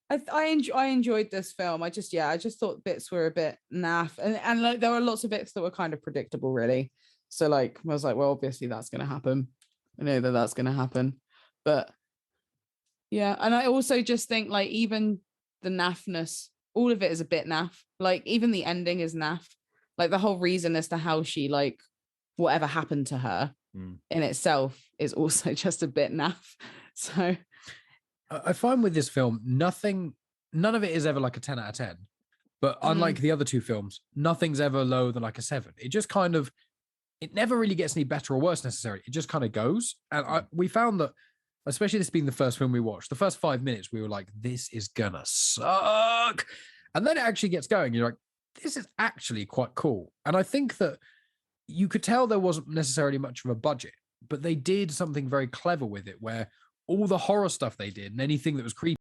I enjoyed this film. I just thought bits were a bit naff, and like there were lots of bits that were kind of predictable, really. So like I was like, well, obviously that's going to happen. I know that that's going to happen, but yeah, and I also just think like even the naffness, all of it is a bit naff. Like even the ending is naff. Like the whole reason as to how she like whatever happened to her in itself is also just a bit naff. So I find with this film, none of it is ever like a 10 out of 10. But unlike the other two films, nothing's ever lower than like a 7. It just kind of, it never really gets any better or worse necessarily. It just kind of goes. And we found that, especially this being the first film we watched, the first 5 minutes, we were like, this is gonna suck. And then it actually gets going. You're like, this is actually quite cool. And I think that you could tell there wasn't necessarily much of a budget, but they did something very clever with it where all the horror stuff they did and anything that was creepy